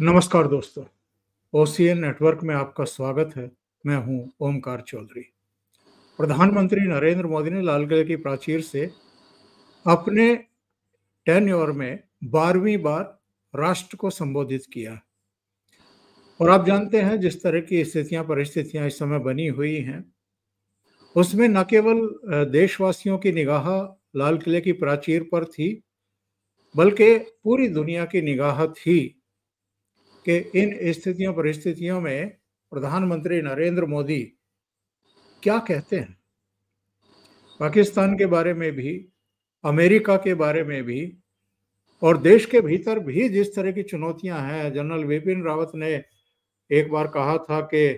नमस्कार दोस्तों, OCN network में आपका स्वागत है। मैं हूं ओमकार चौधरी। प्रधानमंत्री नरेंद्र मोदी ने लाल किले की प्राचीर से अपने टेन्योर में 12वीं बार राष्ट्र को संबोधित किया। और आप जानते हैं जिस तरह की परिस्थितियां इस समय बनी हुई हैं, उसमें न केवल देशवासियों की निगाह लाल किले की प्राचीर पर थी, बल्कि पूरी दुनिया की निगाह थी कि इन परिस्थितियों में प्रधानमंत्री नरेंद्र मोदी क्या कहते हैं। पाकिस्तान के बारे में भी, अमेरिका के बारे में भी और देश के भीतर भी जिस तरह की चुनौतियां हैं। जनरल विपिन रावत ने एक बार कहा था कि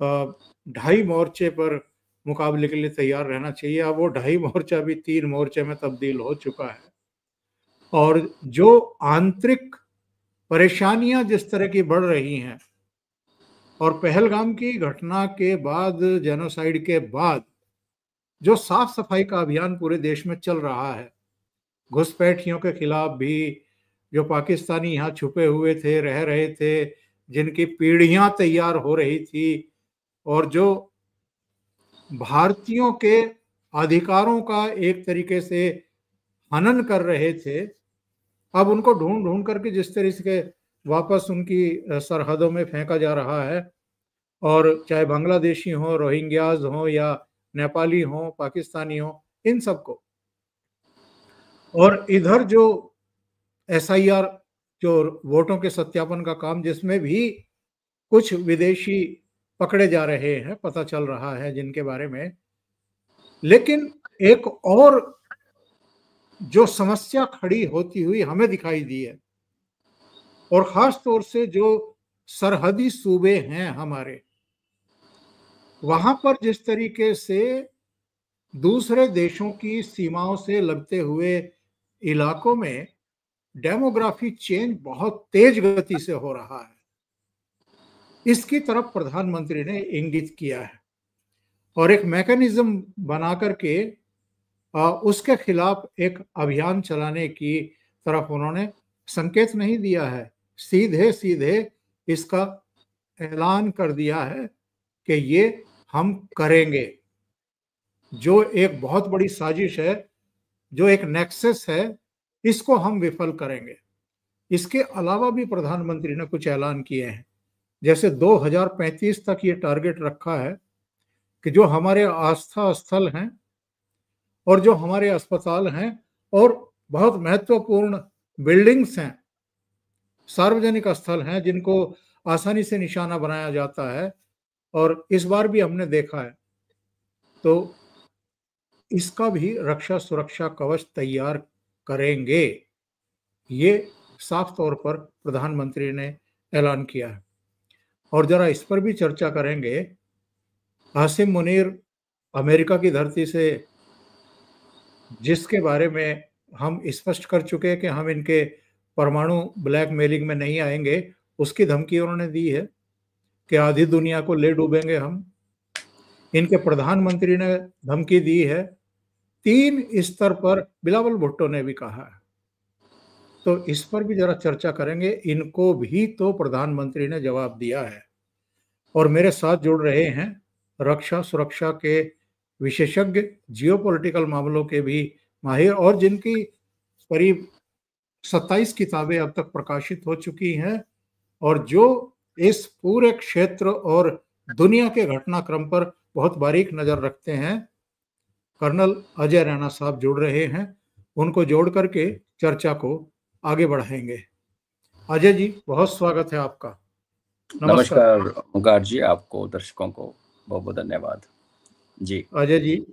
2.5 मोर्चे पर मुकाबले के लिए तैयार रहना चाहिए। अब वो 2.5 मोर्चा भी 3 मोर्चे में तब्दील हो चुका है। और जो आंतरिक परेशानियां जिस तरह की बढ़ रही हैं और पहलगाम की घटना के बाद, जेनोसाइड के बाद जो साफ सफाई का अभियान पूरे देश में चल रहा है, घुसपैठियों के खिलाफ भी, जो पाकिस्तानी यहाँ छुपे हुए थे, रह रहे थे, जिनकी पीढ़ियां तैयार हो रही थी और जो भारतीयों के अधिकारों का एक तरीके से हनन कर रहे थे, अब उनको ढूंढ ढूंढ करके जिस तरह से वापस उनकी सरहदों में फेंका जा रहा है। और चाहे बांग्लादेशी हो, रोहिंग्याज हो या नेपाली हो, पाकिस्तानी हो, इन सबको। और इधर जो एसआईआर, जो वोटों के सत्यापन का काम, जिसमें भी कुछ विदेशी पकड़े जा रहे हैं, पता चल रहा है जिनके बारे में। लेकिन एक और जो समस्या खड़ी होती हुई हमें दिखाई दी है, और खास तौर से जो सरहदी सूबे हैं हमारे, वहां पर जिस तरीके से दूसरे देशों की सीमाओं से लगते हुए इलाकों में डेमोग्राफी चेंज बहुत तेज गति से हो रहा है, इसकी तरफ प्रधानमंत्री ने इंगित किया है और एक मैकेनिज्म बना करके उसके खिलाफ एक अभियान चलाने की तरफ उन्होंने संकेत नहीं दिया है, सीधे सीधे इसका ऐलान कर दिया है कि ये हम करेंगे। जो एक बहुत बड़ी साजिश है, जो एक नेक्सस है, इसको हम विफल करेंगे। इसके अलावा भी प्रधानमंत्री ने कुछ ऐलान किए हैं, जैसे 2035 तक ये टारगेट रखा है कि जो हमारे आस्था स्थल हैं और जो हमारे अस्पताल हैं और बहुत महत्वपूर्ण बिल्डिंग्स हैं, सार्वजनिक स्थल हैं, जिनको आसानी से निशाना बनाया जाता है, और इस बार भी हमने देखा है, तो इसका भी रक्षा सुरक्षा कवच तैयार करेंगे। ये साफ तौर पर प्रधानमंत्री ने ऐलान किया है। और जरा इस पर भी चर्चा करेंगे। आसिम मुनीर अमेरिका की धरती से, जिसके बारे में हम स्पष्ट कर चुके हैं कि हम इनके परमाणु ब्लैकमेलिंग में नहीं आएंगे, उसकी धमकी उन्होंने दी है कि आधी दुनिया को ले डूबेंगे हम। इनके प्रधानमंत्री ने धमकी दी है। 3 स्तर पर बिलावल भुट्टो ने भी कहा है। तो इस पर भी जरा चर्चा करेंगे। इनको भी तो प्रधानमंत्री ने जवाब दिया है। और मेरे साथ जुड़ रहे हैं रक्षा सुरक्षा के विशेषज्ञ, जियोपॉलिटिकल मामलों के भी माहिर, और जिनकी करीब 27 किताबें अब तक प्रकाशित हो चुकी हैं और जो इस पूरे क्षेत्र और दुनिया के घटनाक्रम पर बहुत बारीक नजर रखते हैं। कर्नल अजय रैना साहब जुड़ रहे हैं, उनको जोड़ करके चर्चा को आगे बढ़ाएंगे। अजय जी, बहुत स्वागत है आपका। नमस्कार ओंकार जी, आपको दर्शकों को बहुत बहुत धन्यवाद जी। अजय जी,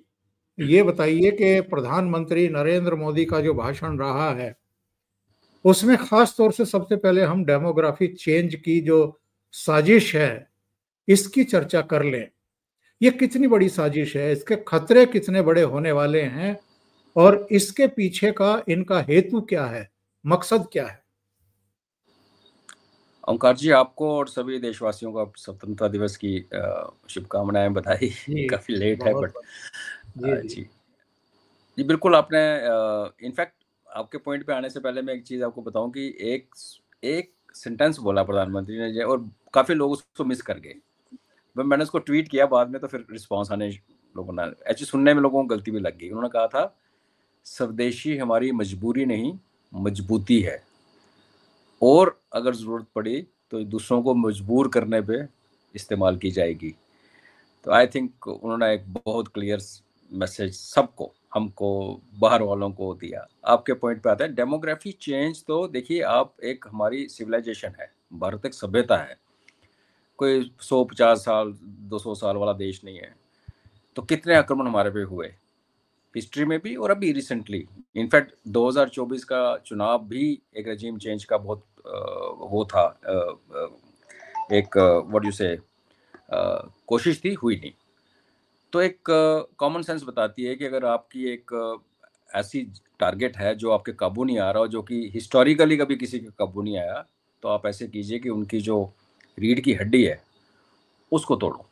ये बताइए कि प्रधानमंत्री नरेंद्र मोदी का जो भाषण रहा है, उसमें खास तौर से सबसे पहले हम डेमोग्राफी चेंज की जो साजिश है, इसकी चर्चा कर लें। ये कितनी बड़ी साजिश है, इसके खतरे कितने बड़े होने वाले हैं और इसके पीछे का इनका हेतु क्या है, मकसद क्या है? ओंकार जी, आपको और सभी देशवासियों को स्वतंत्रता दिवस की शुभकामनाएं, बधाई। काफी लेट है बट जी बिल्कुल। आपने इनफैक्ट आपके पॉइंट पे आने से पहले मैं एक चीज आपको बताऊं कि एक सेंटेंस बोला प्रधानमंत्री ने और काफ़ी लोग उसको मिस कर गए। मैंने उसको ट्वीट किया बाद में, तो फिर रिस्पॉन्स आने लोगों ने, एक्चुअली सुनने में लोगों को गलती भी लग गई। उन्होंने कहा था स्वदेशी हमारी मजबूरी नहीं मजबूती है, और अगर ज़रूरत पड़ी तो दूसरों को मजबूर करने पे इस्तेमाल की जाएगी। तो आई थिंक उन्होंने एक बहुत क्लियर मैसेज सबको, हमको, बाहर वालों को दिया। आपके पॉइंट पे आता है डेमोग्राफी चेंज, तो देखिए आप, एक हमारी सिविलाइजेशन है, भारत एक सभ्यता है, कोई 150 साल 200 साल वाला देश नहीं है। तो कितने आक्रमण हमारे पे हुए हिस्ट्री में भी और अभी रिसेंटली। इनफैक्ट 2024 का चुनाव भी एक रजीम चेंज का बहुत वो था, एक व्हाट यू से कोशिश थी, हुई नहीं। तो एक कॉमन सेंस बताती है कि अगर आपकी एक ऐसी टारगेट है जो आपके काबू नहीं आ रहा, और जो कि हिस्टोरिकली कभी किसी के काबू नहीं आया, तो आप ऐसे कीजिए कि उनकी जो रीढ़ की हड्डी है उसको तोड़ो।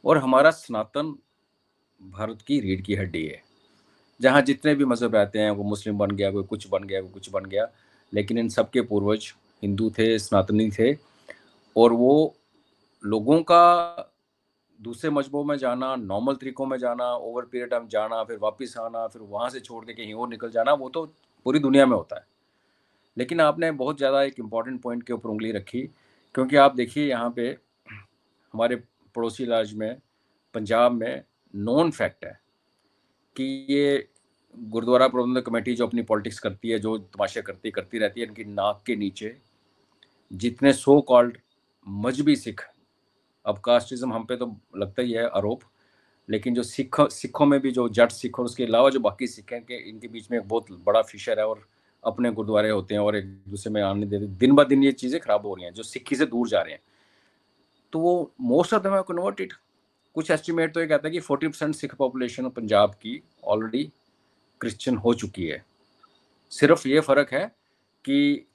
और हमारा सनातन भारत की रीढ़ की हड्डी है, जहाँ जितने भी मज़हब आते हैं, वो मुस्लिम बन गया, कोई कुछ बन गया, कोई कुछ बन गया, लेकिन इन सब के पूर्वज हिंदू थे, सनातनी थे। और वो लोगों का दूसरे मजहबों में जाना, नॉर्मल तरीकों में जाना, ओवर पीरियड टाइम जाना, फिर वापस आना, फिर वहाँ से छोड़ के कहीं और निकल जाना, वो तो पूरी दुनिया में होता है। लेकिन आपने बहुत ज़्यादा एक इम्पॉर्टेंट पॉइंट के ऊपर उंगली रखी, क्योंकि आप देखिए यहाँ पे हमारे पड़ोसी राज्य में, पंजाब में नॉन फैक्ट है कि ये गुरुद्वारा प्रबंधक कमेटी जो अपनी पॉलिटिक्स करती है, जो तमाशे करती रहती है, इनकी नाक के नीचे जितने सो कॉल्ड मजहबी सिख, अब कास्टिज्म हम पे तो लगता ही है आरोप, लेकिन जो सिखों में भी जो जट सिख और उसके अलावा जो बाकी सिख हैं, के इनके बीच में एक बहुत बड़ा फिशर है, और अपने गुरुद्वारे होते हैं और एक दूसरे में आने देते। दिन ब दिन ये चीज़ें खराब हो रही हैं, जो सिक्खी से दूर जा रहे हैं। तो वो most of them have converted. कुछ एस्टिमेट तो ये कहता है कि 40% सिख पॉपुलेशन पंजाब की ऑलरेडी क्रिश्चियन हो चुकी है। सिर्फ ये फ़र्क है कि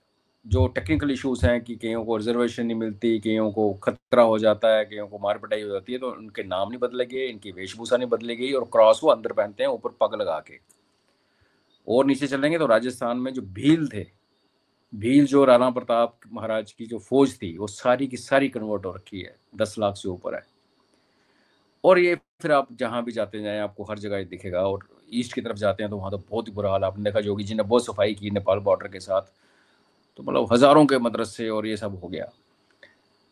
जो टेक्निकल इश्यूज हैं कि कईयों को रिजर्वेशन नहीं मिलती, कईयों को खतरा हो जाता है, कईयों को मार पिटाई हो जाती है, तो उनके नाम नहीं बदलेंगे, इनकी वेशभूषा नहीं बदलेगी, और क्रॉस वो अंदर पहनते हैं ऊपर पग लगा के। और नीचे चलेंगे तो राजस्थान में जो भील थे, भील जो राणा प्रताप महाराज की जो फौज थी, वो सारी की सारी कन्वर्ट हो रखी है, 10 लाख से ऊपर है। और ये फिर आप जहाँ भी जाते जाएं आपको हर जगह दिखेगा। और ईस्ट की तरफ जाते हैं तो वहाँ तो बहुत ही बुरा हाल। आपने देखा योगी जी ने बहुत सफाई की नेपाल बॉर्डर के साथ, तो मतलब हज़ारों के मदरसे और ये सब हो गया।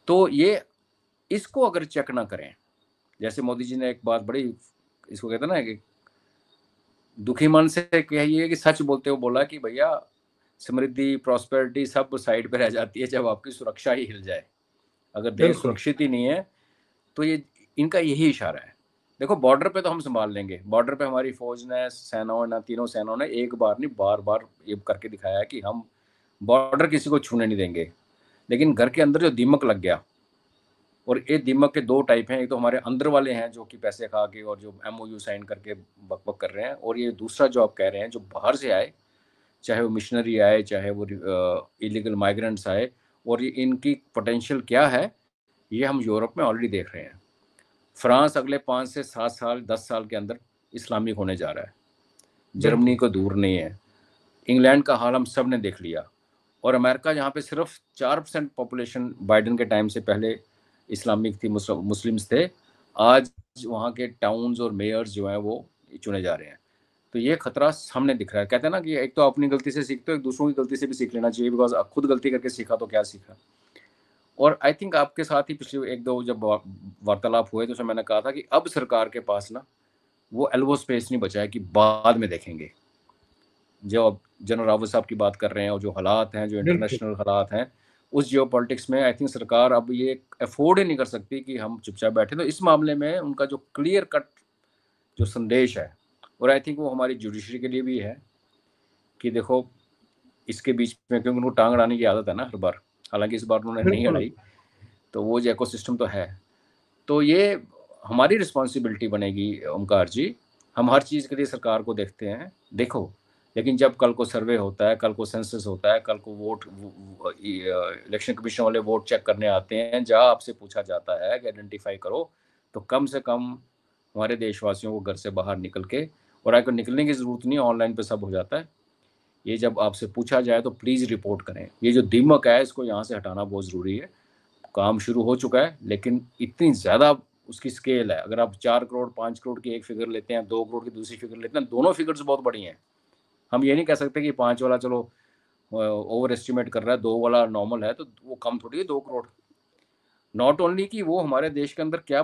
तो ये इसको अगर चेक ना करें, जैसे मोदी जी ने एक बात बड़ी, इसको कहते हैं ना कि दुखी मन से कहिए कि सच बोलते हुए बोला कि भैया समृद्धि प्रॉस्पेरिटी सब साइड पे रह जाती है जब आपकी सुरक्षा ही हिल जाए। अगर देश सुरक्षित ही नहीं है तो ये इनका यही इशारा है। देखो बॉर्डर पे तो हम संभाल लेंगे, बॉर्डर पे हमारी फौज ने, सेनाओं ने, तीनों सेनाओं ने एक बार नहीं बार बार ये करके दिखाया है कि हम बॉर्डर किसी को छूने नहीं देंगे। लेकिन घर के अंदर जो दीमक लग गया, और ये दीमक के दो टाइप हैं, एक तो हमारे अंदर वाले हैं जो कि पैसे खा के और जो MOU साइन करके बकबक कर रहे हैं, और ये दूसरा जो आप कह रहे हैं जो बाहर से आए, चाहे वो मिशनरी आए, चाहे वो इलीगल माइग्रेंट्स आए, और ये इनकी पोटेंशियल क्या है ये हम यूरोप में ऑलरेडी देख रहे हैं। फ्रांस अगले 5 से 7 साल 10 साल के अंदर इस्लामिक होने जा रहा है, जर्मनी को दूर नहीं है, इंग्लैंड का हाल हम सब ने देख लिया, और अमेरिका जहाँ पे सिर्फ 4% पॉपुलेशन बाइडन के टाइम से पहले इस्लामिक थी, मुस्लिम्स थे, आज वहाँ के टाउन्स और मेयर्स जो हैं वो चुने जा रहे हैं। तो ये खतरा सामने दिख रहा है। कहते हैं ना कि एक तो अपनी गलती से सीखते हो, एक दूसरों की गलती से भी सीख लेना चाहिए, बिकॉज खुद गलती करके सीखा तो क्या सीखा। और आई थिंक आपके साथ ही पिछले 1-2 जब वार्तालाप हुए तो उसमें मैंने कहा था कि अब सरकार के पास ना वो एल्बो स्पेस नहीं बचा है कि बाद में देखेंगे। जो अब जनरल रावत साहब की बात कर रहे हैं और जो हालात हैं, जो इंटरनेशनल हालात हैं, उस जियो पॉलिटिक्स में आई थिंक सरकार अब ये अफोर्ड ही नहीं कर सकती कि हम चुपचाप बैठे। तो इस मामले में उनका जो क्लियर कट जो संदेश है, और आई थिंक वो हमारी जुडिशरी के लिए भी है कि देखो इसके बीच में, क्योंकि उनको टांग अड़ाने की आदत है ना हर बार, हालांकि इस बार उन्होंने नहीं अड़ाई, तो वो जो इकोसिस्टम तो है। तो ये हमारी रिस्पॉन्सिबिलिटी बनेगी ओमकार जी, हम हर चीज़ के लिए सरकार को देखते हैं, देखो, लेकिन जब कल को सर्वे होता है, कल को सेंसस होता है, कल को वोट, इलेक्शन कमीशन वाले वोट चेक करने आते हैं, जहाँ आपसे पूछा जाता है कि आइडेंटिफाई करो, तो कम से कम हमारे देशवासियों को घर से बाहर निकल के, और अगर निकलने की ज़रूरत नहीं, ऑनलाइन पे सब हो जाता है, ये जब आपसे पूछा जाए तो प्लीज़ रिपोर्ट करें। ये जो दीमक है इसको यहाँ से हटाना बहुत ज़रूरी है। काम शुरू हो चुका है, लेकिन इतनी ज़्यादा उसकी स्केल है। अगर आप 4 करोड़ 5 करोड़ की एक फिगर लेते हैं, 2 करोड़ की दूसरी फिगर लेते हैं, दोनों फिगर्स बहुत बड़ी हैं। हम ये नहीं कह सकते कि 5 वाला चलो ओवर एस्टिमेट कर रहा है, 2 वाला नॉर्मल है, तो वो कम थोड़ी है 2 करोड़। नॉट ओनली कि वो हमारे देश के अंदर क्या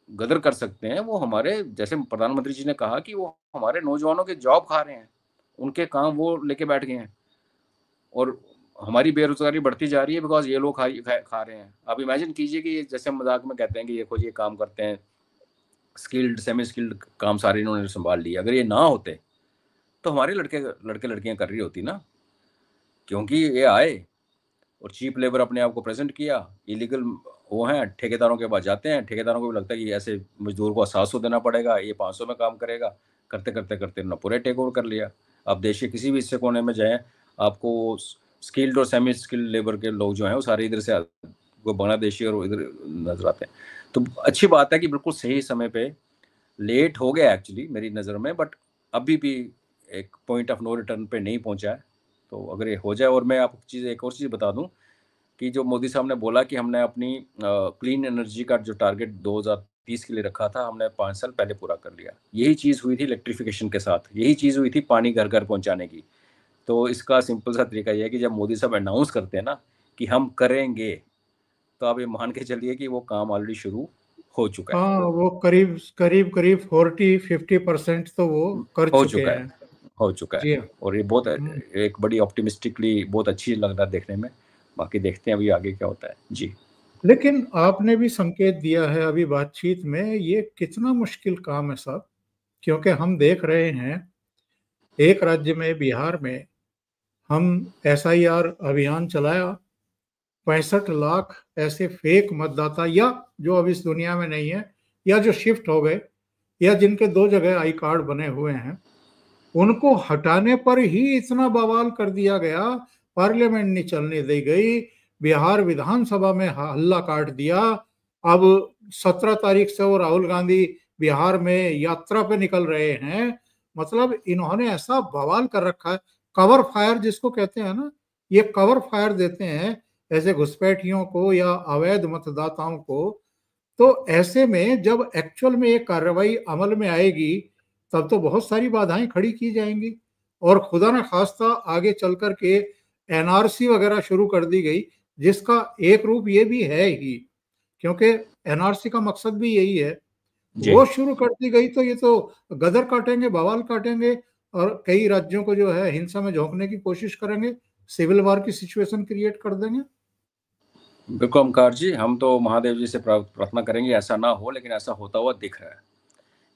गदर कर सकते हैं, वो हमारे, जैसे प्रधानमंत्री जी ने कहा कि वो हमारे नौजवानों के जॉब खा रहे हैं, उनके काम वो लेके बैठ गए हैं, और हमारी बेरोजगारी बढ़ती जा रही है बिकॉज ये लोग खा रहे हैं। आप इमेजिन कीजिए कि जैसे मजाक में कहते हैं कि ये खोज ये काम करते हैं, स्किल्ड सेमी स्किल्ड काम सारे इन्होंने संभाल लिया। अगर ये ना होते तो हमारे लड़के लड़कियां कर रही होती ना, क्योंकि ये आए और चीप लेबर अपने आप को प्रेजेंट किया, इलीगल वो हैं, ठेकेदारों के पास जाते हैं, ठेकेदारों को भी लगता है कि ऐसे मजदूर को 700 देना पड़ेगा, ये 500 में काम करेगा, करते करते करते ना पूरे टेक ओवर कर लिया। आप देश के किसी भी हिस्से कोने में जाएं, आपको स्किल्ड और सेमी स्किल्ड लेबर के लोग जो हैं वो सारे इधर से वो बांग्लादेशी और इधर नजर आते हैं। तो अच्छी बात है कि बिल्कुल सही समय पे, लेट हो गया एक्चुअली मेरी नज़र में, बट अभी भी एक पॉइंट ऑफ नो रिटर्न पे नहीं पहुंचा है। तो अगर ये हो जाए, और मैं आपको एक और चीज़ बता दूं कि जो मोदी साहब ने बोला कि हमने अपनी क्लीन एनर्जी का जो टारगेट 2030 के लिए रखा था, हमने 5 साल पहले पूरा कर लिया। यही चीज़ हुई थी इलेक्ट्रिफिकेशन के साथ, यही चीज़ हुई थी पानी घर घर पहुंचाने की। तो इसका सिंपल सा तरीका यह है कि जब मोदी साहब अनाउंस करते हैं ना कि हम करेंगे, तो आप ये मान के चलिए कि वो काम ऑलरेडी शुरू हो चुका है। हाँ, वो करीब करीब करीब 40-50% तो वो कर हो चुके चुका है, हैं। हो चुका है। जी हाँ। और ये बहुत हम्म। एक बड़ी ऑप्टिमिस्टिकली बहुत अच्छी लग रहा है देखने में। बाकी देखते हैं अभी आगे क्या होता है जी। लेकिन आपने भी संकेत दिया है अभी बातचीत में, ये कितना मुश्किल काम है साहब, क्योंकि हम देख रहे हैं एक राज्य में, बिहार में, हम SIR अभियान चलाया। 65 लाख ऐसे फेक मतदाता, या जो अब इस दुनिया में नहीं है, या जो शिफ्ट हो गए, या जिनके 2 जगह आई कार्ड बने हुए हैं, उनको हटाने पर ही इतना बवाल कर दिया गया, पार्लियामेंट नहीं चलने दी गई, बिहार विधानसभा में हल्ला काट दिया। अब 17 तारीख से वो राहुल गांधी बिहार में यात्रा पे निकल रहे हैं। मतलब इन्होंने ऐसा बवाल कर रखा है, कवर फायर जिसको कहते हैं ना, ये कवर फायर देते हैं ऐसे घुसपैठियों को या अवैध मतदाताओं को। तो ऐसे में जब एक्चुअल में ये कार्रवाई अमल में आएगी, तब तो बहुत सारी बाधाएं खड़ी की जाएंगी, और खुदा न खास्ता आगे चल कर के NRC वगैरह शुरू कर दी गई, जिसका एक रूप ये भी है ही, क्योंकि NRC का मकसद भी यही है। जी वो शुरू कर दी गई तो ये तो गदर काटेंगे, बवाल काटेंगे, और कई राज्यों को जो है हिंसा में झोंकने की कोशिश करेंगे, सिविल वार की सिचुएशन क्रिएट कर देंगे। बिल्कुल ओमकार जी, हम तो महादेव जी से प्रार्थना करेंगे ऐसा ना हो, लेकिन ऐसा होता हुआ दिख रहा है।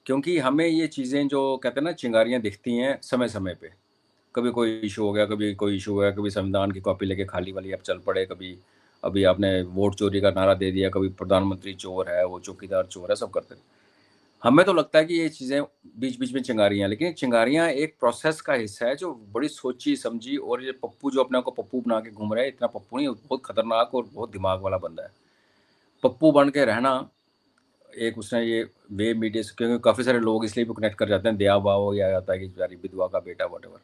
क्योंकि हमें ये चीज़ें जो कहते हैं ना चिंगारियां दिखती हैं समय समय पे, कभी कोई इशू हो गया, कभी कोई इशू हो गया, कभी संविधान की कॉपी लेके खाली वाली अब चल पड़े, कभी अभी आपने वोट चोरी का नारा दे दिया, कभी प्रधानमंत्री चोर है, वो चौकीदार चोर है, सब करते हैं। हमें तो लगता है कि ये चीज़ें बीच बीच में चिंगारियां, लेकिन चिंगारियां एक प्रोसेस का हिस्सा है जो बड़ी सोची समझी। और ये पप्पू जो अपने को पप्पू बना के घूम रहा है, इतना पप्पू नहीं, बहुत खतरनाक और बहुत दिमाग वाला बंदा है। पप्पू बन के रहना, एक उसने ये वे मीडिया से, क्योंकि काफ़ी सारे लोग इसलिए भी कनेक्ट कर जाते हैं, दया भाव या जाता है कि बेचारी विधवा का बेटा वटेवर।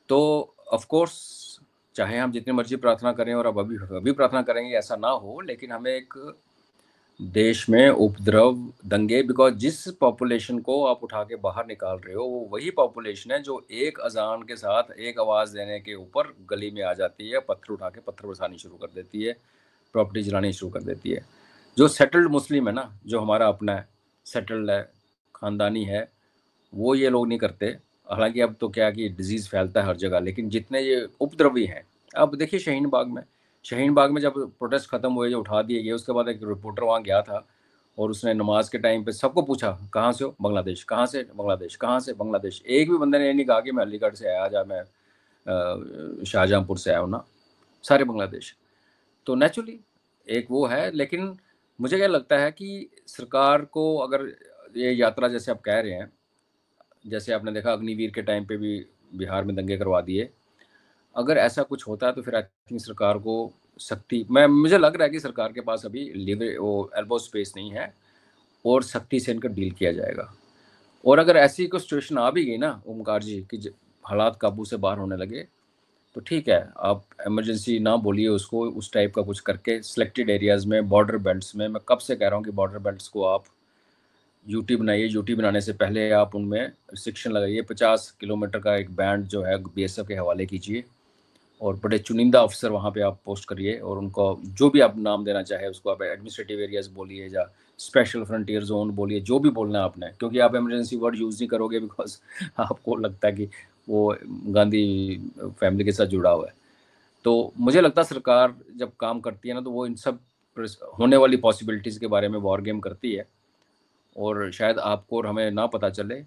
तो ऑफ कोर्स चाहे हम जितनी मर्जी प्रार्थना करें, और अब अभी प्रार्थना करेंगे ऐसा ना हो, लेकिन हमें एक देश में उपद्रव, दंगे, बिकॉज जिस पॉपुलेशन को आप उठा के बाहर निकाल रहे हो, वो वही पॉपुलेशन है जो एक अजान के साथ एक आवाज़ देने के ऊपर गली में आ जाती है, पत्थर उठा के पत्थर बरसानी शुरू कर देती है, प्रॉपर्टी जलानी शुरू कर देती है। जो सेटल्ड मुस्लिम है ना, जो हमारा अपना है, सेटल्ड है, ख़ानदानी है, वो ये लोग नहीं करते। हालांकि अब तो क्या कि डिजीज़ फैलता है हर जगह, लेकिन जितने ये उपद्रवी हैं, अब देखिए शाहीन बाग में जब प्रोटेस्ट खत्म हुए, जो उठा दिए गए, उसके बाद एक रिपोर्टर वहाँ गया था, और उसने नमाज के टाइम पे सबको पूछा कहाँ से हो, बांग्लादेश, कहाँ से, बांग्लादेश, कहाँ से, बांग्लादेश। एक भी बंदे ने ये नहीं कहा कि मैं अलीगढ़ से आया, या मैं शाहजहाँपुर से आया हूँ ना, सारे बांग्लादेश। तो नेचुरली एक वो है, लेकिन मुझे क्या लगता है कि सरकार को अगर ये यात्रा जैसे आप कह रहे हैं, जैसे आपने देखा अग्निवीर के टाइम पे भी बिहार में दंगे करवा दिए, अगर ऐसा कुछ होता है तो फिर आई थिंक सरकार को सख्ती, मैं मुझे लग रहा है कि सरकार के पास अभी लिवर वो एल्बो स्पेस नहीं है, और सख्ती से इनका डील किया जाएगा। और अगर ऐसी कोई सिचुएशन आ भी गई ना ओमकार जी, कि हालात काबू से बाहर होने लगे तो ठीक है, आप इमरजेंसी ना बोलिए उसको, उस टाइप का कुछ करके सिलेक्टेड एरियाज़ में, बॉर्डर बेल्ट्स में, मैं कब से कह रहा हूँ कि बॉर्डर बेल्ट्स को आप यूटी बनाइए, यूटी बनाने से पहले आप उनमें रिस्ट्रिक्शन लगाइए, 50 किलोमीटर का एक बैंड जो है बीएसएफ के हवाले कीजिए और बड़े चुनिंदा अफसर वहाँ पे आप पोस्ट करिए और उनको जो भी आप नाम देना चाहे उसको आप एडमिनिस्ट्रेटिव एरियाज बोलिए या स्पेशल फ्रंटियर जोन बोलिए, जो भी बोलना है आपने, क्योंकि आप इमरजेंसी वर्ड यूज़ नहीं करोगे बिकॉज आपको लगता है कि वो गांधी फैमिली के साथ जुड़ा हुआ है। तो मुझे लगता है सरकार जब काम करती है ना तो वो इन सब होने वाली पॉसिबिलिटीज़ के बारे में वॉर गेम करती है और शायद आपको और हमें ना पता चले,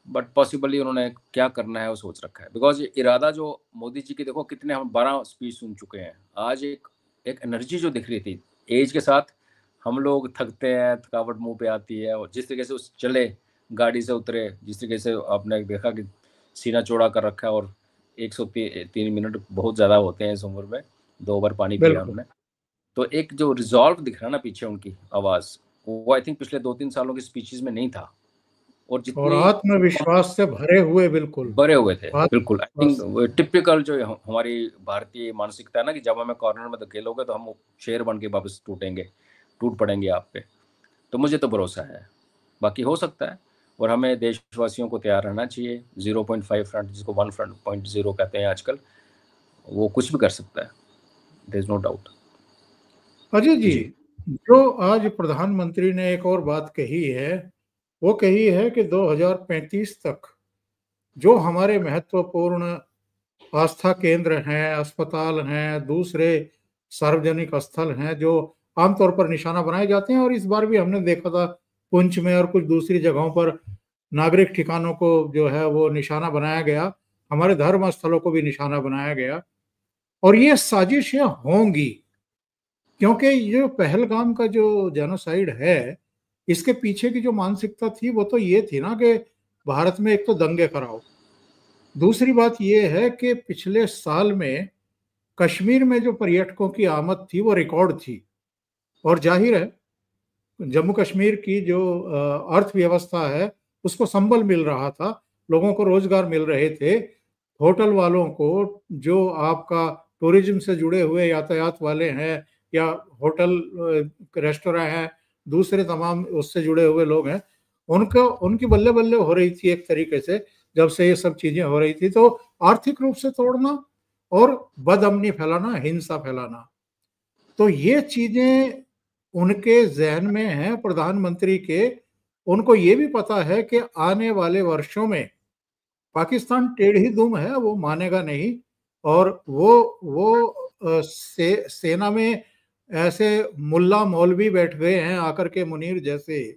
बट पॉसिबली उन्होंने क्या करना है वो सोच रखा है। बिकॉज ये इरादा जो मोदी जी की, देखो कितने हम 12 स्पीच सुन चुके हैं, आज एक एनर्जी जो दिख रही थी, एज के साथ हम लोग थकते हैं, थकावट मुंह पे आती है, और जिस तरीके से उस चले, गाड़ी से उतरे, जिस तरीके से आपने देखा कि सीना चौड़ा कर रखा है, और 103 मिनट बहुत ज़्यादा होते हैं इस उम्र में, 2 बार पानी पिया बिल्कुल। उन्होंने, तो एक जो रिजॉल्व दिख रहा है ना पीछे उनकी आवाज़, वो आई थिंक पिछले 2-3 सालों की स्पीचेस में नहीं था। और और जितनी आत्मविश्वास से भरे हुए, बिल्कुल भरे हुए थे, बिल्कुल। आई थिंक आत्मविश्वास। टिपिकल जो हमारी भारतीय मानसिकता है ना कि जब हमें कॉर्नर में धकेलोगे तो हम शेर बन के वापस टूट पड़ेंगे आप पे। तो मुझे तो भरोसा है, बाकी हो सकता है, और हमें देशवासियों को तैयार रहना चाहिए। 0.5 फ्रंट, जिसको 1.0 कहते हैं आजकल, वो कुछ भी कर सकता है, there is no doubt. Ajay ji, जी जो आज प्रधानमंत्री ने एक और बात कही है, वो कही है कि 2035 तक जो हमारे महत्वपूर्ण आस्था केंद्र हैं, अस्पताल हैं, दूसरे सार्वजनिक स्थल हैं जो आमतौर पर निशाना बनाए जाते हैं, और इस बार भी हमने देखा था पुंछ में और कुछ दूसरी जगहों पर नागरिक ठिकानों को जो है वो निशाना बनाया गया, हमारे धर्म स्थलों को भी निशाना बनाया गया। और ये साजिशें होंगी, क्योंकि ये पहलगाम का जो जेनोसाइड है, इसके पीछे की जो मानसिकता थी वो तो ये थी ना कि भारत में एक तो दंगे कराओ, दूसरी बात ये है कि पिछले साल में कश्मीर में जो पर्यटकों की आमद थी वो रिकॉर्ड थी, और जाहिर है जम्मू कश्मीर की जो अर्थव्यवस्था है उसको संबल मिल रहा था, लोगों को रोजगार मिल रहे थे, होटल वालों को, जो आपका टूरिज्म से जुड़े हुए यातायात वाले हैं या होटल रेस्टोरेंट हैं, दूसरे तमाम उससे जुड़े हुए लोग हैं, उनको उनकी बल्ले बल्ले हो रही थी एक तरीके से जब से ये सब चीजें हो रही थी। तो आर्थिक रूप से तोड़ना और बदअमनी फैलाना, हिंसा फैलाना, तो ये चीजें उनके जहन में हैं प्रधानमंत्री के। उनको ये भी पता है कि आने वाले वर्षों में पाकिस्तान टेढ़ी दुम है, वो मानेगा नहीं, और वो सेना में ऐसे मुल्ला मौलवी बैठ गए हैं आकर के, मुनीर जैसे,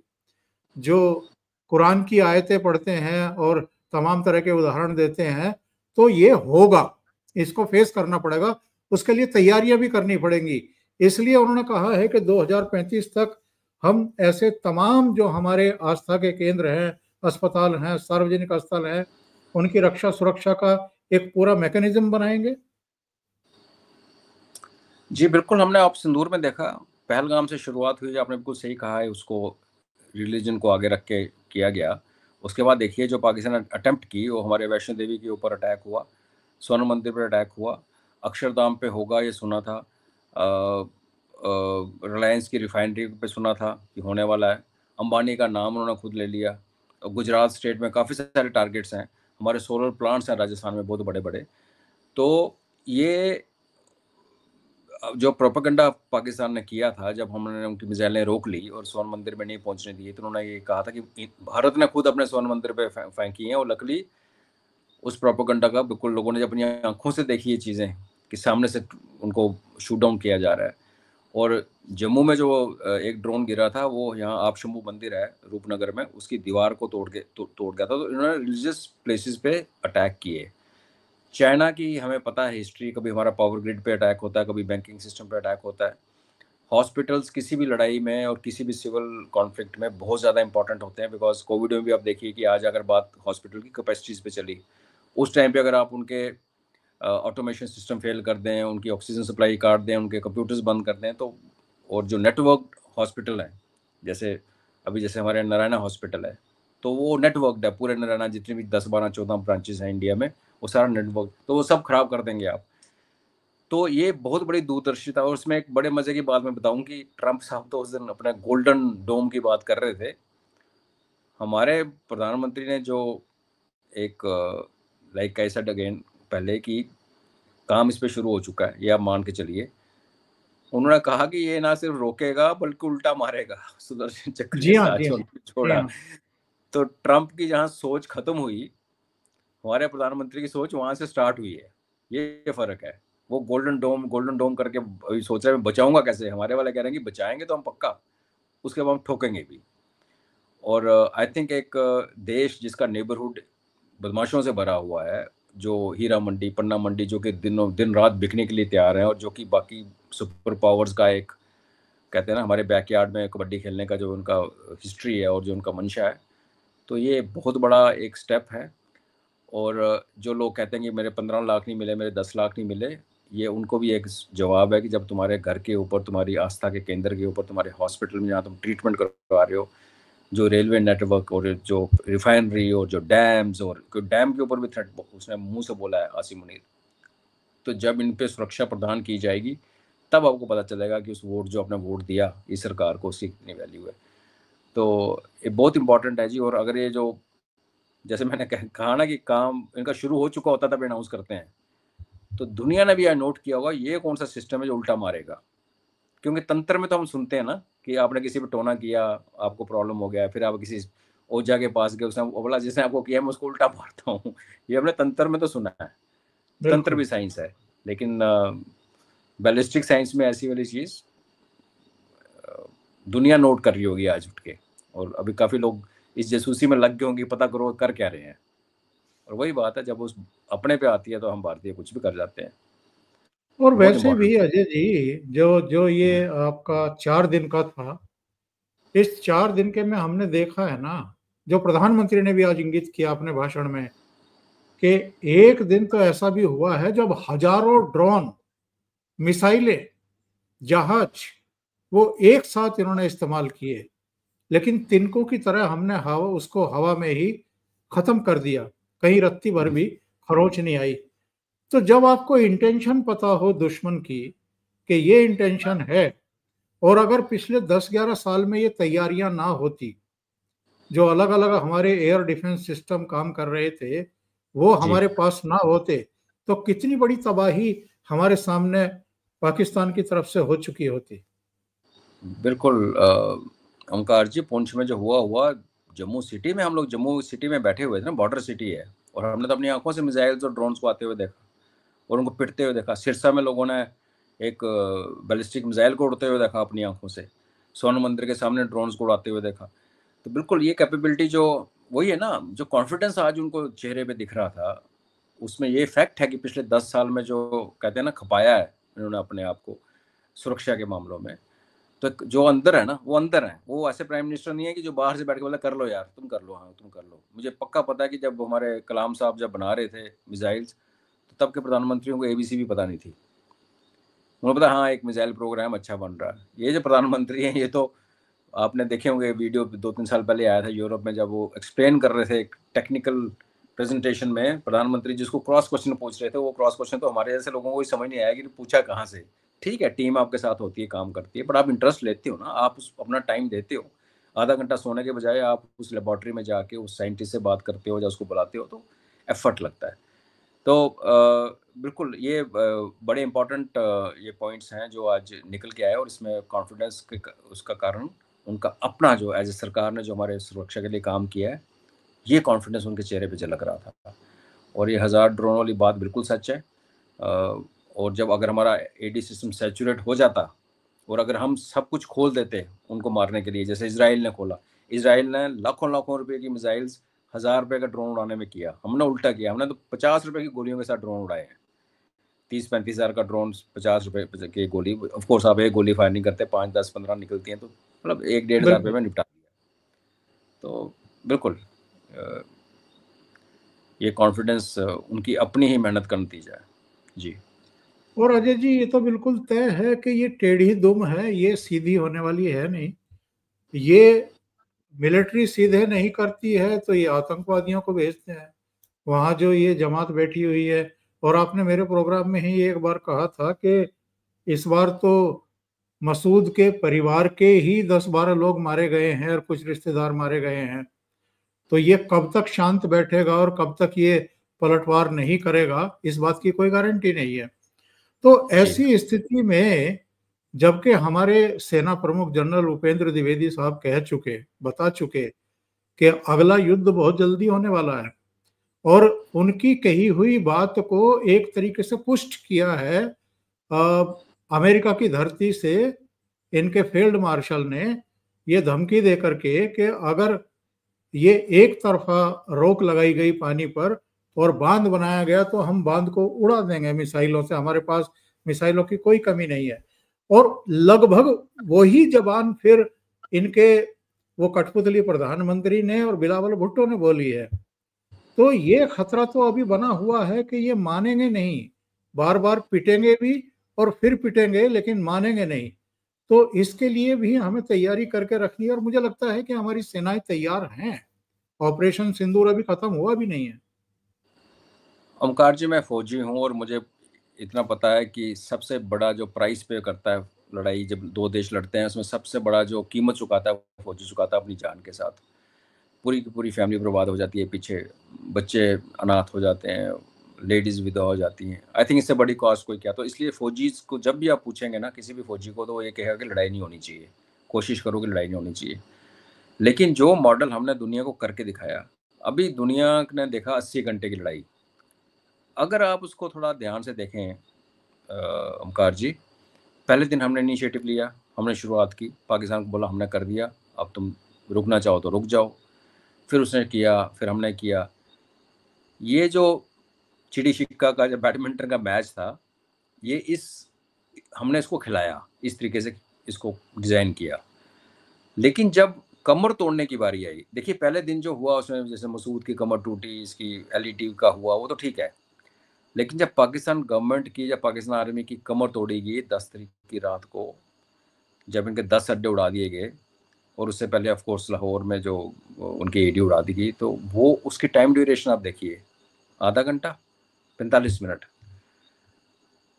जो कुरान की आयतें पढ़ते हैं और तमाम तरह के उदाहरण देते हैं। तो ये होगा, इसको फेस करना पड़ेगा, उसके लिए तैयारियां भी करनी पड़ेंगी। इसलिए उन्होंने कहा है कि 2035 तक हम ऐसे तमाम जो हमारे आस्था के केंद्र हैं, अस्पताल हैं, सार्वजनिक स्थल हैं, उनकी रक्षा सुरक्षा का एक पूरा मैकेनिज्म बनाएंगे। जी बिल्कुल, हमने आप सिंदूर में देखा, पहलगाम से शुरुआत हुई, आपने बिल्कुल सही कहा है, उसको रिलीजन को आगे रख के किया गया। उसके बाद देखिए जो पाकिस्तान ने अटेम्प्ट की, वो हमारे वैष्णो देवी के ऊपर अटैक हुआ, स्वर्ण मंदिर पर अटैक हुआ, अक्षरधाम पे होगा ये सुना था, रिलायंस की रिफाइनरी पे सुना था कि होने वाला है, अंबानी का नाम उन्होंने खुद ले लिया, गुजरात स्टेट में काफ़ी सारे टारगेट्स हैं, हमारे सोलर प्लांट्स हैं राजस्थान में बहुत बड़े बड़े। तो ये जो प्रोपेगेंडा पाकिस्तान ने किया था, जब हमने उनकी मिसाइलें रोक ली और स्वर्ण मंदिर में नहीं पहुंचने दिए, तो उन्होंने ये कहा था कि भारत ने खुद अपने स्वर्ण मंदिर पे फेंकी हैं, और लकली उस प्रोपेगेंडा का बिल्कुल लोगों ने अपनी आंखों से देखी ये चीज़ें कि सामने से उनको शूट डाउन किया जा रहा है। और जम्मू में जो एक ड्रोन गिरा था, वो यहाँ आप शंभू मंदिर है रूपनगर में, उसकी दीवार को तोड़ गया था। तो इन्होंने रिलीजियस प्लेसेस पे अटैक किए। चाइना की हमें पता है हिस्ट्री, कभी हमारा पावर ग्रिड पे अटैक होता है, कभी बैंकिंग सिस्टम पे अटैक होता है। हॉस्पिटल्स किसी भी लड़ाई में और किसी भी सिविल कॉन्फ्लिक्ट में बहुत ज़्यादा इंपॉर्टेंट होते हैं, बिकॉज कोविड में भी आप देखिए कि आज अगर बात हॉस्पिटल की कैपेसिटीज़ पे चली, उस टाइम पे अगर आप उनके ऑटोमेशन सिस्टम फेल कर दें, उनकी ऑक्सीजन सप्लाई काट दें, उनके कंप्यूटर्स बंद कर दें, तो और जो नेटवर्क हॉस्पिटल हैं, जैसे अभी जैसे हमारे नारायणा हॉस्पिटल है, तो वो नेटवर्क है पूरे नरायना, जितनी भी 10 12 14 ब्रांचेस हैं इंडिया में, वो सारा नेटवर्क, तो वो सब खराब कर देंगे आप। तो ये बहुत बड़ी दूरदर्शिता। और उसमें एक बड़े मजे की बात मैं बताऊं कि ट्रंप साहब तो उस दिन अपने गोल्डन डोम की बात कर रहे थे। हमारे प्रधानमंत्री ने जो एक लाइक आई सेड अगेन पहले कि काम इस पे शुरू हो चुका है, ये आप मान के चलिए। उन्होंने कहा कि ये ना सिर्फ रोकेगा बल्कि उल्टा मारेगा। सुदर्शन चक्र जी के हाँ, साथ जी जो हाँ, उन्होंने जी छोड़ा, हाँ। तो ट्रंप की जहां सोच खत्म हुई, हमारे प्रधानमंत्री की सोच वहां से स्टार्ट हुई है। ये फर्क है। वो गोल्डन डोम करके अभी सोच रहे हैं बचाऊंगा कैसे, हमारे वाले कह रहे हैं कि बचाएंगे तो हम पक्का, उसके बाद हम ठोकेंगे भी। और आई थिंक एक देश जिसका नेबरहुड बदमाशों से भरा हुआ है, जो हीरा मंडी पन्ना मंडी जो कि दिन रात बिकने के लिए तैयार है, और जो कि बाकी सुपर पावर्स का एक कहते हैं ना, हमारे बैकयार्ड में कबड्डी खेलने का जो उनका हिस्ट्री है और जो उनका मंशा है, तो ये बहुत बड़ा एक स्टेप है। और जो लोग कहते हैं कि मेरे 15 लाख नहीं मिले, मेरे 10 लाख नहीं मिले, ये उनको भी एक जवाब है कि जब तुम्हारे घर के ऊपर, तुम्हारी आस्था के केंद्र के ऊपर, तुम्हारे हॉस्पिटल में जहाँ तुम ट्रीटमेंट करवा रहे हो, जो रेलवे नेटवर्क और जो रिफाइनरी और जो डैम्स, और डैम के ऊपर भी थ्रेट उसने मुंह से बोला है आसिम मुनीर, तो जब इन पे सुरक्षा प्रदान की जाएगी तब आपको पता चलेगा कि उस वोट जो आपने वोट दिया इस सरकार को, उसकी कितनी वैल्यू है। तो ये बहुत इंपॉर्टेंट है जी। और अगर ये जो जैसे मैंने कहा ना कि काम इनका शुरू हो चुका होता तब अनाउंस करते हैं, तो दुनिया ने भी यह नोट किया होगा ये कौन सा सिस्टम है जो उल्टा मारेगा। क्योंकि तंत्र में तो हम सुनते हैं ना कि आपने किसी पे टोना किया, आपको प्रॉब्लम हो गया, फिर आप किसी ओझा के पास गए, उसने बोला जिसने आपको किया मैं उसको उल्टा मारता हूँ। ये हमने तंत्र में तो सुना है, तंत्र बिल्कुल। भी साइंस है, लेकिन बैलिस्टिक साइंस में ऐसी वाली चीज दुनिया नोट कर रही होगी आज उठ के। और अभी काफी लोग इस जासूसी में लग गए होंगे, पता करो कर क्या रहे हैं। और वही बात है, जब उस अपने पे आती है तो हम भारतीय कुछ भी कर जाते हैं। और बहुत वैसे इंपॉर्टेंट। भी अजय जी, जो जो ये आपका 4 दिन का था, इस 4 दिन के में हमने देखा है ना, जो प्रधानमंत्री ने भी आज इंगित किया अपने भाषण में, कि एक दिन तो ऐसा भी हुआ है जब हजारों ड्रोन, मिसाइलें, जहाज, वो एक साथ इन्होंने इस्तेमाल किए, लेकिन तिनकों की तरह हमने हवा उसको हवा में ही खत्म कर दिया। कहीं रत्ती भर भी खरोच नहीं आई। तो जब आपको इंटेंशन पता हो दुश्मन की कि ये इंटेंशन है, और अगर पिछले 10-11 साल में ये तैयारियां ना होती, जो अलग अलग हमारे एयर डिफेंस सिस्टम काम कर रहे थे, वो जी हमारे पास ना होते, तो कितनी बड़ी तबाही हमारे सामने पाकिस्तान की तरफ से हो चुकी होती। बिल्कुल। ओंकार जी, पुंछ में जो हुआ जम्मू सिटी में, हम लोग जम्मू सिटी में बैठे हुए थे ना, बॉर्डर सिटी है, और हमने तो अपनी आंखों से मिसाइल्स और ड्रोन्स को आते हुए देखा और उनको पिटते हुए देखा। सिरसा में लोगों ने एक बैलिस्टिक मिसाइल को उड़ते हुए देखा अपनी आंखों से। स्वर्ण मंदिर के सामने ड्रोन्स को उड़ाते हुए देखा। तो बिल्कुल ये कैपेबिलिटी जो वही है ना, जो कॉन्फिडेंस आज उनको चेहरे पे दिख रहा था, उसमें ये फैक्ट है कि पिछले 10 साल में जो कहते हैं ना खपाया है इन्होंने अपने आप को सुरक्षा के मामलों में, तो जो अंदर है ना वो अंदर है। वो ऐसे प्राइम मिनिस्टर नहीं है कि जो बाहर से बैठ के बोला कर लो यार, तुम कर लो, हाँ तुम कर लो। मुझे पक्का पता है कि जब हमारे कलाम साहब जब बना रहे थे मिसाइल्स, तो तब के प्रधानमंत्रियों को एबीसी भी पता नहीं थी। उन्हें पता हाँ एक मिसाइल प्रोग्राम अच्छा बन रहा है। ये जो प्रधानमंत्री हैं, ये तो आपने देखे होंगे वीडियो 2-3 साल पहले आया था यूरोप में, जब वो एक्सप्लेन कर रहे थे एक टेक्निकल प्रेजेंटेशन में, प्रधानमंत्री जिसको क्रॉस क्वेश्चन पूछ रहे थे, वो क्रॉस क्वेश्चन तो हमारे जैसे लोगों को समझ नहीं आया कि पूछा कहाँ से। ठीक है, टीम आपके साथ होती है, काम करती है, बट आप इंटरेस्ट लेते हो ना, आप उस अपना टाइम देते हो। आधा घंटा सोने के बजाय आप उस लेबॉर्ट्री में जाके उस साइंटिस्ट से बात करते हो या उसको बुलाते हो, तो एफर्ट लगता है। तो बिल्कुल ये बड़े इम्पोर्टेंट ये पॉइंट्स हैं जो आज निकल के आए, और इसमें कॉन्फिडेंस के उसका कारण उनका अपना जो एज ए सरकार ने जो हमारे सुरक्षा के लिए काम किया है, ये कॉन्फिडेंस उनके चेहरे पे झलक रहा था। और ये 1000 ड्रोन वाली बात बिल्कुल सच है। और जब अगर हमारा एडी सिस्टम सैचुरेट हो जाता और अगर हम सब कुछ खोल देते उनको मारने के लिए, जैसे इसराइल ने खोला, इसराइल ने लाखों लाखों रुपए की मिसाइल्स 1000 रुपए का ड्रोन उड़ाने में किया, हमने उल्टा किया, हमने तो 50 रुपए की गोलियों के साथ ड्रोन उड़ाए हैं। 30-35 हज़ार का ड्रोन 50 रुपए की गोली, ऑफकोर्स आप एक गोली फायर नहीं करते, 5-10-15 निकलती हैं, तो मतलब 1-1.5 हज़ार रुपये बिल्कुल। में निपटा दिया। तो बिल्कुल ये कॉन्फिडेंस उनकी अपनी ही मेहनत का नतीजा है जी। और अजय जी, ये तो बिल्कुल तय है कि ये टेढ़ी दुम है, ये सीधी होने वाली है नहीं। ये मिलिट्री सीधे नहीं करती है तो ये आतंकवादियों को भेजते हैं। वहाँ जो ये जमात बैठी हुई है, और आपने मेरे प्रोग्राम में ही एक बार कहा था कि इस बार तो मसूद के परिवार के ही 10-12 लोग मारे गए हैं और कुछ रिश्तेदार मारे गए हैं। तो ये कब तक शांत बैठेगा और कब तक ये पलटवार नहीं करेगा, इस बात की कोई गारंटी नहीं है। तो जी ऐसी स्थिति में जबकि हमारे सेना प्रमुख जनरल उपेंद्र द्विवेदी साहब बता चुके कि अगला युद्ध बहुत जल्दी होने वाला है, और उनकी कही हुई बात को एक तरीके से पुष्ट किया है अमेरिका की धरती से इनके फील्ड मार्शल ने ये धमकी दे करके कि अगर ये एक तरफा रोक लगाई गई पानी पर और बांध बनाया गया तो हम बांध को उड़ा देंगे मिसाइलों से, हमारे पास मिसाइलों की कोई कमी नहीं है। और लगभग वही जबान फिर इनके वो कठपुतली प्रधानमंत्री ने और बिलावल भुट्टो ने बोली है। तो ये खतरा तो अभी बना हुआ है कि ये मानेंगे नहीं, बार बार पिटेंगे भी और फिर पिटेंगे, लेकिन मानेंगे नहीं। तो इसके लिए भी हमें तैयारी करके रखनी है, और मुझे लगता है कि हमारी सेनाएं तैयार हैं। ऑपरेशन सिंदूर अभी खत्म हुआ भी नहीं है। ओमकार जी, मैं फौजी हूँ और मुझे इतना पता है कि सबसे बड़ा जो प्राइस पे करता है लड़ाई, जब दो देश लड़ते हैं, उसमें सबसे बड़ा जो कीमत चुकाता है फौजी चुकाता है अपनी जान के साथ। पूरी की पूरी फैमिली बर्बाद हो जाती है, पीछे बच्चे अनाथ हो जाते हैं, लेडीज़ विधवा हो जाती हैं। आई थिंक इससे बड़ी कॉस्ट कोई क्या। तो इसलिए फौजी को जब भी आप पूछेंगे ना किसी भी फौजी को, तो वो ये कहेगा कि लड़ाई नहीं होनी चाहिए, कोशिश करो कि लड़ाई नहीं होनी चाहिए। लेकिन जो मॉडल हमने दुनिया को करके दिखाया, अभी दुनिया ने देखा 80 घंटे की लड़ाई। अगर आप उसको थोड़ा ध्यान से देखें ओमकार जी, पहले दिन हमने इनिशिएटिव लिया, हमने शुरुआत की, पाकिस्तान को बोला हमने कर दिया, अब तुम रुकना चाहो तो रुक जाओ। फिर उसने किया, फिर हमने किया। ये जो चिड़ी छिक्का का जो बैडमिंटन का मैच था, ये हमने इसको खिलाया, इस तरीके से इसको डिज़ाइन किया। लेकिन जब कमर तोड़ने की बारी आई, देखिए पहले दिन जो हुआ उसमें जैसे मसूद की कमर टूटी, इसकी एलईटी का हुआ, वो तो ठीक है। लेकिन जब पाकिस्तान गवर्नमेंट की या पाकिस्तान आर्मी की कमर तोड़ी गई 10 तारीख की रात को, जब इनके 10 अड्डे उड़ा दिए गए, और उससे पहले ऑफ कोर्स लाहौर में जो उनकी एडी उड़ा दी गई, तो वो उसकी टाइम ड्यूरेशन आप देखिए, आधा घंटा 45 मिनट।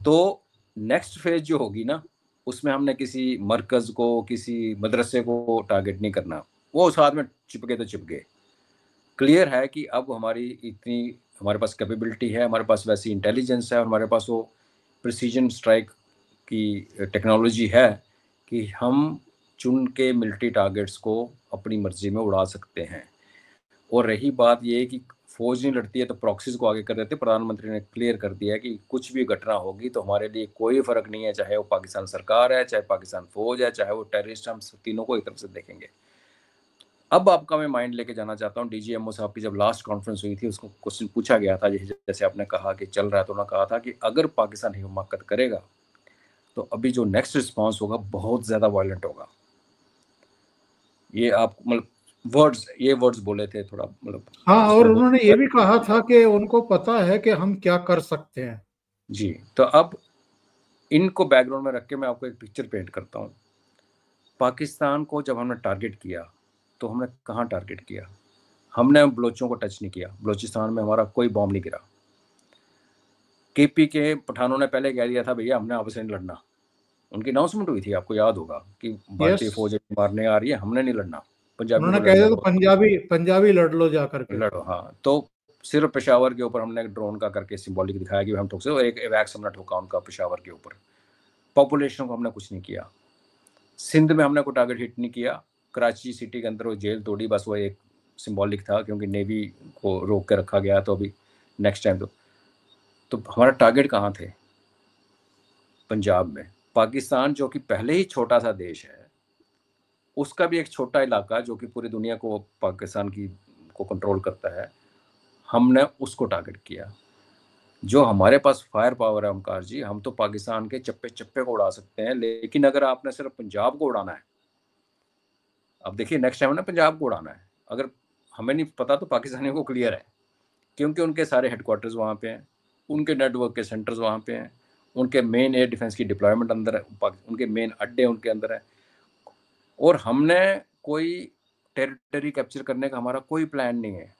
तो नेक्स्ट फेज जो होगी ना, उसमें हमने किसी मरकज़ को, किसी मदरसे को टारगेट नहीं करना, वो साथ में चिपके तो चिपके। क्लियर है कि अब हमारे पास कैपेबिलिटी है, हमारे पास वैसी इंटेलिजेंस है, और हमारे पास वो प्रिसीजन स्ट्राइक की टेक्नोलॉजी है कि हम चुन के मिलिट्री टारगेट्स को अपनी मर्जी में उड़ा सकते हैं। और रही बात ये कि फौज नहीं लड़ती है तो प्रॉक्सीज को आगे कर देते। प्रधानमंत्री ने क्लियर कर दिया है कि कुछ भी घटना होगी तो हमारे लिए कोई फ़र्क नहीं है, चाहे वो पाकिस्तान सरकार है, चाहे पाकिस्तान फौज है, चाहे वो टेररिस्ट, हम तीनों को एक तरफ से देखेंगे। अब आपका मैं माइंड लेके जाना चाहता हूँ, डीजीएमओ साहब की जब लास्ट कॉन्फ्रेंस हुई थी, उसको क्वेश्चन पूछा गया था, जैसे आपने कहा कि चल रहा है, तो उन्होंने कहा था कि अगर पाकिस्तान हिमाकत करेगा तो अभी जो नेक्स्ट रिस्पॉन्स होगा बहुत ज़्यादा वायलेंट होगा। ये आप मतलब ये वर्ड्स बोले थे, थोड़ा मतलब हाँ, और उसमें उन्होंने ये भी कहा था कि उनको पता है कि हम क्या कर सकते हैं। जी। तो अब इनको बैकग्राउंड में रख के मैं आपको एक पिक्चर पेंट करता हूँ। पाकिस्तान को जब हमने टारगेट किया तो हमने कहाँ टारगेट किया? हमने बलोचों को टच नहीं किया, बलोचिस्तान में हमारा कोई बॉम्ब नहीं गिरा। केपी के पठानों ने पहले कह दिया था भैया हमने आपस में नहीं लड़ना। उनकी अनाउंसमेंट हुई थी, आपको याद होगा कि भारतीय यस, फौज मारने आ रही है, हमने नहीं लड़ना, पंजाबियों उन्होंने को कह लड़ने दिया तो दो, पंजाबी लड़ लो जा करके। लड़ो। हाँ, तो सिर्फ पेशावर के ऊपर हमने ड्रोन का करके सिंबॉलिक दिखाया कि हम ठोक से, और एक एवैक्स हमने ठोका उनका पेशावर के ऊपर। पॉपुलेशन को हमने कुछ नहीं किया। सिंध में हमने कोई टारगेट हिट नहीं किया। कराची सिटी के अंदर वो जेल तोड़ी, बस वो एक सिंबॉलिक था क्योंकि नेवी को रोक के रखा गया। तो अभी नेक्स्ट टाइम तो हमारा टारगेट कहाँ थे? पंजाब में। पाकिस्तान जो कि पहले ही छोटा सा देश है, उसका भी एक छोटा इलाका जो कि पूरी दुनिया को पाकिस्तान की को कंट्रोल करता है, हमने उसको टारगेट किया। जो हमारे पास फायर पावर है ओमकार जी, हम तो पाकिस्तान के चप्पे चप्पे को उड़ा सकते हैं। लेकिन अगर आपने सिर्फ पंजाब को उड़ाना है, अब देखिए नेक्स्ट टाइम ना पंजाब को उड़ाना है, अगर हमें नहीं पता तो पाकिस्तानियों को क्लियर है, क्योंकि उनके सारे हेडक्वार्टर्स वहाँ पे हैं, उनके नेटवर्क के सेंटर्स वहाँ पे हैं, उनके मेन एयर डिफेंस की डिप्लॉयमेंट अंदर है, उनके मेन अड्डे उनके अंदर है। और हमने कोई टेरिटरी कैप्चर करने का हमारा कोई प्लान नहीं है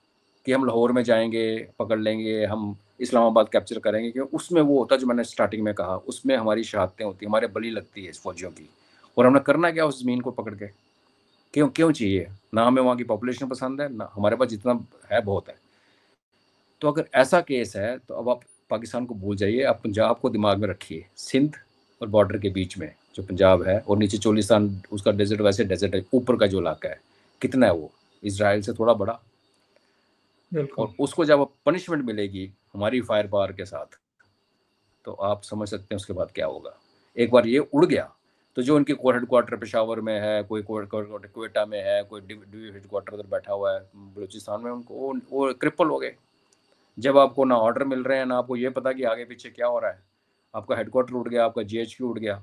कि हम लाहौर में जाएंगे, पकड़ लेंगे, हम इस्लामाबाद कैप्चर करेंगे, क्योंकि उसमें वो होता जो मैंने स्टार्टिंग में कहा, उसमें हमारी शहादतें होती, हमारे बलि लगती है इस फौजियों की। और हमने करना क्या उस ज़मीन को पकड़ के? क्यों क्यों चाहिए? ना हमें वहाँ की पॉपुलेशन पसंद है, ना हमारे पास जितना है बहुत है। तो अगर ऐसा केस है तो अब आप पाकिस्तान को भूल जाइए, आप पंजाब को दिमाग में रखिए। सिंध और बॉर्डर के बीच में जो पंजाब है और नीचे चोलिस्तान, उसका डेजर्ट वैसे डेजर्ट है, ऊपर का जो इलाका है कितना है वो इसराइल से थोड़ा बड़ा। और उसको जब पनिशमेंट मिलेगी हमारी फायर पावर के साथ, तो आप समझ सकते हैं उसके बाद क्या होगा। एक बार ये उड़ गया तो जो उनकी कोर हेडक्वार्टर पेशावर में है, कोई कोर क्वेटा में है, कोई डिवी हेडक्वार्टर उधर बैठा हुआ है बलूचिस्तान में, उनको वो क्रिपल हो गए। जब आपको ना ऑर्डर मिल रहे हैं, ना आपको ये पता कि आगे पीछे क्या हो रहा है, आपका हेडक्वार्टर उड़ गया, आपका जीएचक्यू उड़ गया।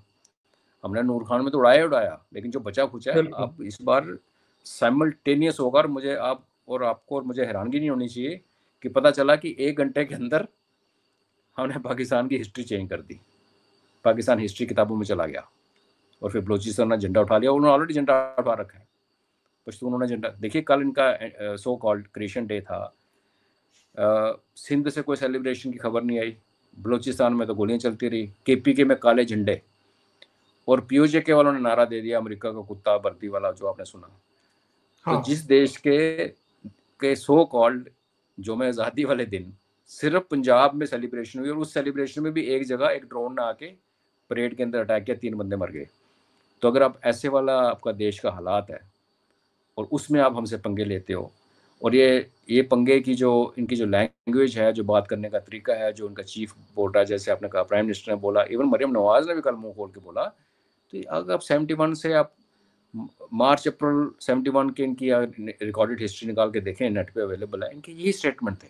हमने नूर खान में तो उड़ाया, लेकिन जो बचा खुचा है, आप इस बार साइमल्टेनियस होगा। और मुझे आपको और मुझे हैरानगी नहीं होनी चाहिए कि पता चला कि 1 घंटे के अंदर हमने पाकिस्तान की हिस्ट्री चेंज कर दी, पाकिस्तान हिस्ट्री किताबों में चला गया। और फिर बलोचिस्तान ने झंडा उठा लिया, उन्होंने ऑलरेडी झंडा उठा रखा है, पश्तून उन्होंने झंडा। देखिए कल इनका सो कॉल्ड क्रिएशन डे था, सिंध से कोई सेलिब्रेशन की खबर नहीं आई, बलोचिस्तान में तो गोलियां चलती रही, केपीके में काले झंडे, और पीओजे वालों ने नारा दे दिया अमेरिका का कुत्ता वर्दी वाला, जो आपने सुना। हाँ। तो जिस देश के सो कॉल्ड जो में आज़ादी वाले दिन सिर्फ पंजाब में सेलिब्रेशन हुई, और उस सेलिब्रेशन में भी एक जगह एक ड्रोन ने आके परेड के अंदर अटैक किया, 3 बंदे मर गए। तो अगर आप ऐसे वाला आपका देश का हालात है और उसमें आप हमसे पंगे लेते हो, और ये पंगे की जो इनकी जो लैंग्वेज है, जो बात करने का तरीका है, जो उनका चीफ बोल रहा है, जैसे आपने कहा प्राइम मिनिस्टर ने बोला, इवन मरियम नवाज ने भी कल मुंह खोल के बोला। तो अगर आप 71 से आप मार्च अप्रैल 71 के इनकी रिकॉर्डेड हिस्ट्री निकाल के देखें, नेट पे अवेलेबल है, इनके यही स्टेटमेंट थे,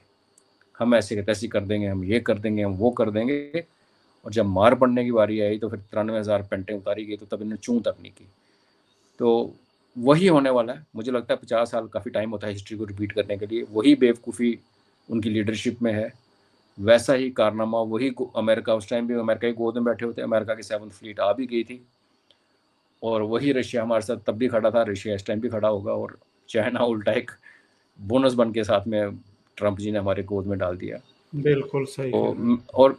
हम ऐसे तैसी कर देंगे, हम ये कर देंगे, हम वो कर देंगे। और जब मार पड़ने की बारी आई तो फिर 93,000 पेंटें उतारी गई, तो तब इन्होंने चूं तक नहीं की। तो वही होने वाला है। मुझे लगता है 50 साल काफ़ी टाइम होता है हिस्ट्री को रिपीट करने के लिए। वही बेवकूफ़ी उनकी लीडरशिप में है, वैसा ही कारनामा वही अमेरिका, उस टाइम भी अमेरिका ही गोद में बैठे होते, अमेरिका की 7th फ्लीट आ भी गई थी, और वही रशिया हमारे साथ तब भी खड़ा था, रशिया इस टाइम भी खड़ा होगा, और चाइना उल्टा एक बोनस बन के साथ में ट्रंप जी ने हमारे गोद में डाल दिया। बिल्कुल सही। और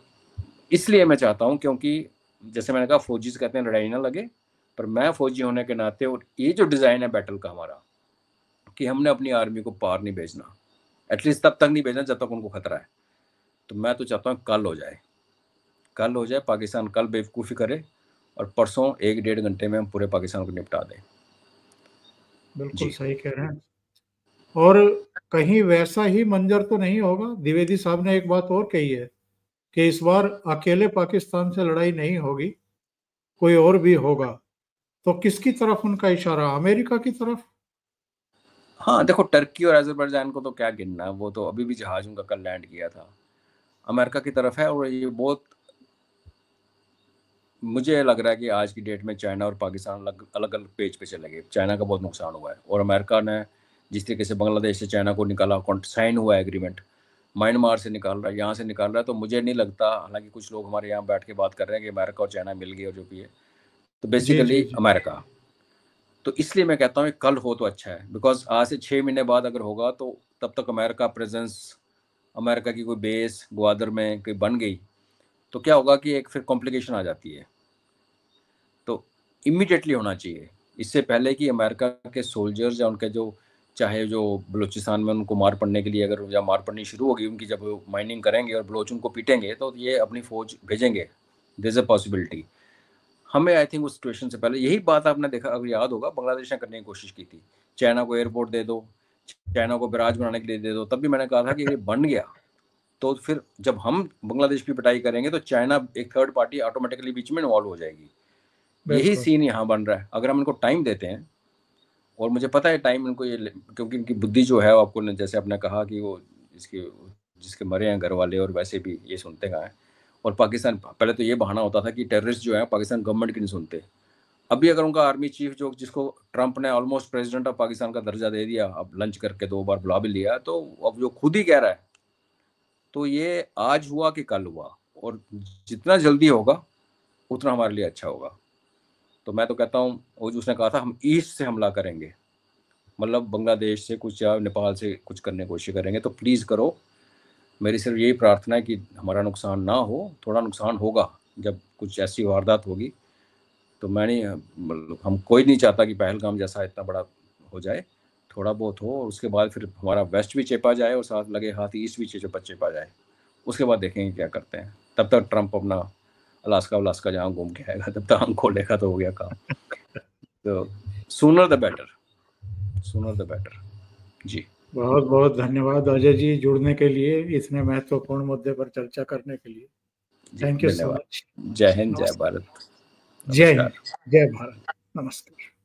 इसलिए मैं चाहता हूँ, क्योंकि जैसे मैंने कहा फौजी से कहते हैं लड़ाई ना लगे, पर मैं फौजी होने के नाते, और ये जो डिज़ाइन है बैटल का हमारा, कि हमने अपनी आर्मी को पार नहीं भेजना, एटलीस्ट तब तक नहीं भेजना जब तक उनको खतरा है। तो मैं तो चाहता हूँ कल हो जाए, पाकिस्तान कल बेवकूफ़ी करे, और परसों 1-1.5 घंटे में हम पूरे पाकिस्तान को निपटा दें। बिल्कुल सही कह रहे हैं। और कहीं वैसा ही मंजर तो नहीं होगा? द्विवेदी साहब ने एक बात और कही है कि इस बार अकेले पाकिस्तान से लड़ाई नहीं होगी, कोई और भी होगा। तो किसकी तरफ उनका इशारा? अमेरिका की तरफ? हाँ देखो, टर्की और अजरबैजान को तो क्या गिनना, वो तो अभी भी जहाज उनका कल लैंड किया था, अमेरिका की तरफ है। और ये बहुत, मुझे लग रहा है कि आज की डेट में चाइना और पाकिस्तान अलग अलग पेज पे चले गए। चाइना का बहुत नुकसान हुआ है, और अमेरिका ने जिस तरीके से बांग्लादेश से चाइना को निकाला, साइन हुआ है एग्रीमेंट, म्यांमार से निकाल रहा है, यहाँ से निकाल रहा है, तो मुझे नहीं लगता, हालांकि कुछ लोग हमारे यहाँ बैठ के बात कर रहे हैं कि अमेरिका और चाइना मिल गई और जो भी है, तो बेसिकली अमेरिका। तो इसलिए मैं कहता हूँ कल हो तो अच्छा है, बिकॉज आज से 6 महीने बाद अगर होगा तो तब तक अमेरिका प्रेजेंस, अमेरिका की कोई बेस ग्वादर में कोई बन गई, तो क्या होगा कि एक फिर कॉम्प्लिकेशन आ जाती है। तो इमीडिएटली होना चाहिए, इससे पहले कि अमेरिका के सोल्जर्स या उनके जो, चाहे जो बलूचिस्तान में उनको मार पड़ने के लिए, अगर या मार पड़नी शुरू होगी उनकी, जब माइनिंग करेंगे और बलोच उनको पीटेंगे, तो ये अपनी फौज भेजेंगे, देयर इज अ पॉसिबिलिटी। हमें आई थिंक उस सिचुएशन से पहले, यही बात आपने देखा, अगर याद होगा, बांग्लादेश ने करने की कोशिश की थी, चाइना को एयरपोर्ट दे दो, चाइना को बराज बनाने के लिए दे दो, तब भी मैंने कहा था कि ये बन गया तो फिर जब हम बांग्लादेश की पिटाई करेंगे तो चाइना एक थर्ड पार्टी ऑटोमेटिकली बीच में इन्वॉल्व हो जाएगी। यही सीन यहाँ बन रहा है। अगर हम इनको टाइम देते हैं, और मुझे पता है टाइम इनको ये, क्योंकि इनकी बुद्धि जो है, आपको जैसे आपने कहा कि वो जिसके मरे हैं घर वाले, और वैसे भी ये सुनते कहाँ हैं। और पाकिस्तान, पहले तो ये बहाना होता था कि टेररिस्ट जो है पाकिस्तान गवर्नमेंट की नहीं सुनते। अभी अगर उनका आर्मी चीफ, जो जिसको ट्रंप ने ऑलमोस्ट प्रेसिडेंट ऑफ पाकिस्तान का दर्जा दे दिया, अब लंच करके 2 बार बुला भी लिया, तो अब जो खुद ही कह रहा है, तो ये आज हुआ कि कल हुआ, और जितना जल्दी होगा उतना हमारे लिए अच्छा होगा। तो मैं तो कहता हूँ, वो जो उसने कहा था हम ईस्ट से हमला करेंगे, मतलब बांग्लादेश से कुछ या नेपाल से कुछ करने की कोशिश करेंगे तो प्लीज़ करो। मेरी सिर्फ यही प्रार्थना है कि हमारा नुकसान ना हो, थोड़ा नुकसान होगा जब कुछ ऐसी वारदात होगी, तो मैं नहीं, मतलब हम कोई नहीं चाहता कि पहलगाम जैसा इतना बड़ा हो जाए, थोड़ा बहुत हो, और उसके बाद फिर हमारा वेस्ट भी चेपा जाए और साथ लगे हाथ ईस्ट भी चेपा जाए, उसके बाद देखेंगे क्या करते हैं। तब तक ट्रंप अपना अलास्का जहाँ घूम के आएगा, तब तक आंख खोलेगा तो हो गया काम। तो सूनर द बेटर। जी बहुत बहुत धन्यवाद अजय जी जुड़ने के लिए, इतने महत्वपूर्ण मुद्दे पर चर्चा करने के लिए। थैंक यू सो धन्यवाद। मच। जय हिंद, जय भारत, जय हिंद, नमस्कार। जय भारत, नमस्कार।